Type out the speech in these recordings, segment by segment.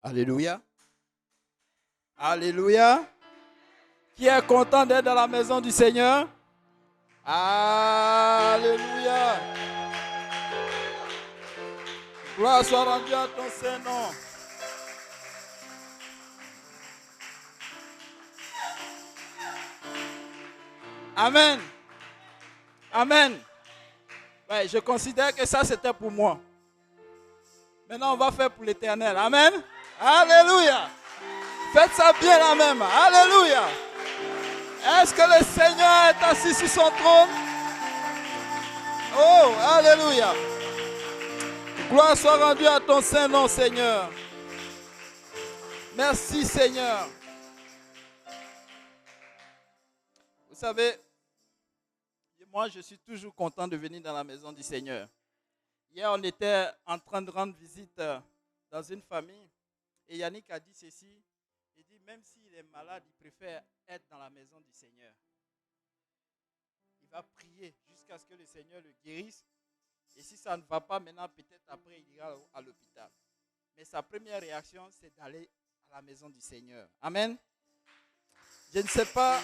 Alléluia. Alléluia. Qui est content d'être dans la maison du Seigneur? Alléluia. Gloire soit rendue à ton Saint-Nom. Amen. Amen. Ouais, je considère que ça c'était pour moi. Maintenant on va faire pour l'Éternel. Amen. Alléluia. Faites ça bien là même. Alléluia. Est-ce que le Seigneur est assis sur son trône? Oh, alléluia. Gloire soit rendue à ton Saint-Nom, Seigneur. Merci, Seigneur. Vous savez, moi, je suis toujours content de venir dans la maison du Seigneur. Hier, on était en train de rendre visite dans une famille et Yannick a dit ceci. Il dit, même s'il est malade, il préfère être dans la maison du Seigneur. Il va prier jusqu'à ce que le Seigneur le guérisse. Et si ça ne va pas maintenant, peut-être après, il ira à l'hôpital. Mais sa première réaction, c'est d'aller à la maison du Seigneur. Amen. Je ne sais pas.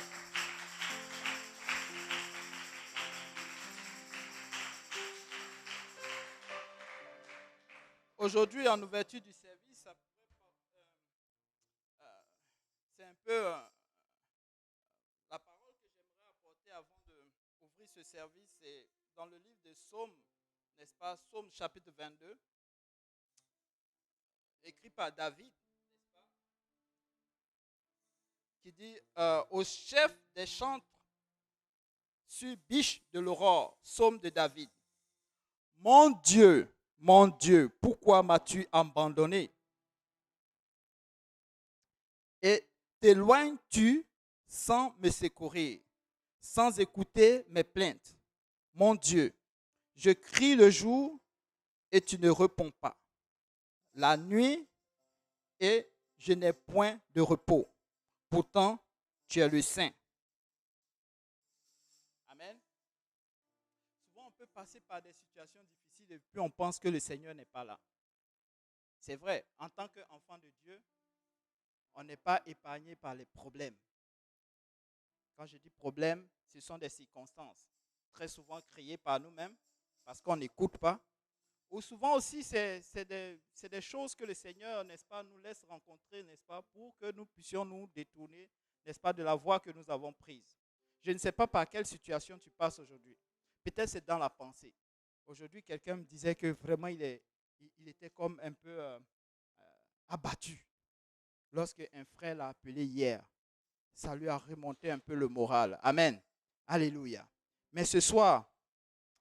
Aujourd'hui, en ouverture du service, c'est un peu la parole que j'aimerais apporter avant d'ouvrir ce service. C'est dans le livre de Psaume, n'est-ce pas? Psaume chapitre 22, écrit par David, n'est-ce pas? Qui dit au chef des chantres sur biche de l'aurore, Psaume de David. Mon Dieu, pourquoi m'as-tu abandonné? Et t'éloignes-tu sans me secourir, sans écouter mes plaintes? Mon Dieu, je crie le jour et tu ne réponds pas. La nuit et je n'ai point de repos. Pourtant, tu es le Saint. Amen. Souvent, on peut passer par des situations difficiles et puis on pense que le Seigneur n'est pas là. C'est vrai, en tant qu'enfant de Dieu, on n'est pas épargné par les problèmes. Quand je dis problème, ce sont des circonstances très souvent créées par nous-mêmes parce qu'on n'écoute pas. Ou souvent aussi, c'est des choses que le Seigneur, n'est-ce pas, nous laisse rencontrer, n'est-ce pas, pour que nous puissions nous détourner, n'est-ce pas, de la voie que nous avons prise. Je ne sais pas par quelle situation tu passes aujourd'hui. Peut-être c'est dans la pensée. Aujourd'hui, quelqu'un me disait que vraiment, il était comme un peu abattu. Lorsqu'un frère l'a appelé hier, ça lui a remonté un peu le moral. Amen. Alléluia. Mais ce soir,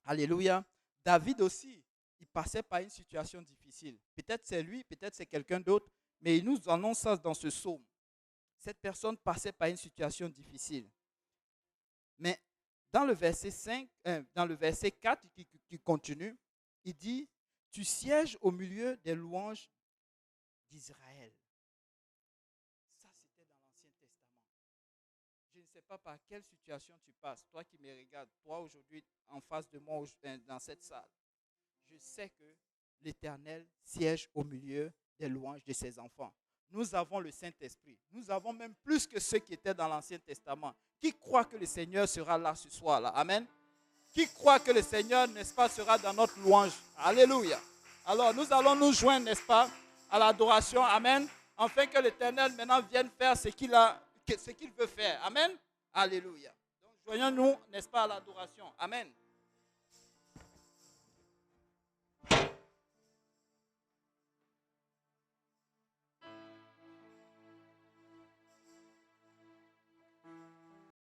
alléluia, David aussi, il passait par une situation difficile. Peut-être c'est lui, peut-être c'est quelqu'un d'autre, mais il nous annonce ça dans ce psaume. Cette personne passait par une situation difficile. Mais dans le verset 5, dans le verset 4 qui continue, il dit, tu sièges au milieu des louanges d'Israël. Ça, c'était dans l'Ancien Testament. Je ne sais pas par quelle situation tu passes, toi qui me regardes, toi aujourd'hui en face de moi dans cette salle. Je sais que l'Éternel siège au milieu des louanges de ses enfants. Nous avons le Saint-Esprit. Nous avons même plus que ceux qui étaient dans l'Ancien Testament. Qui croit que le Seigneur sera là ce soir-là? Amen. Qui croit que le Seigneur, n'est-ce pas, sera dans notre louange? Alléluia. Alors, nous allons nous joindre, n'est-ce pas, à l'adoration. Amen. Afin que l'Éternel maintenant vienne faire ce qu'il veut faire. Amen. Alléluia. Donc, joignons-nous, n'est-ce pas, à l'adoration. Amen.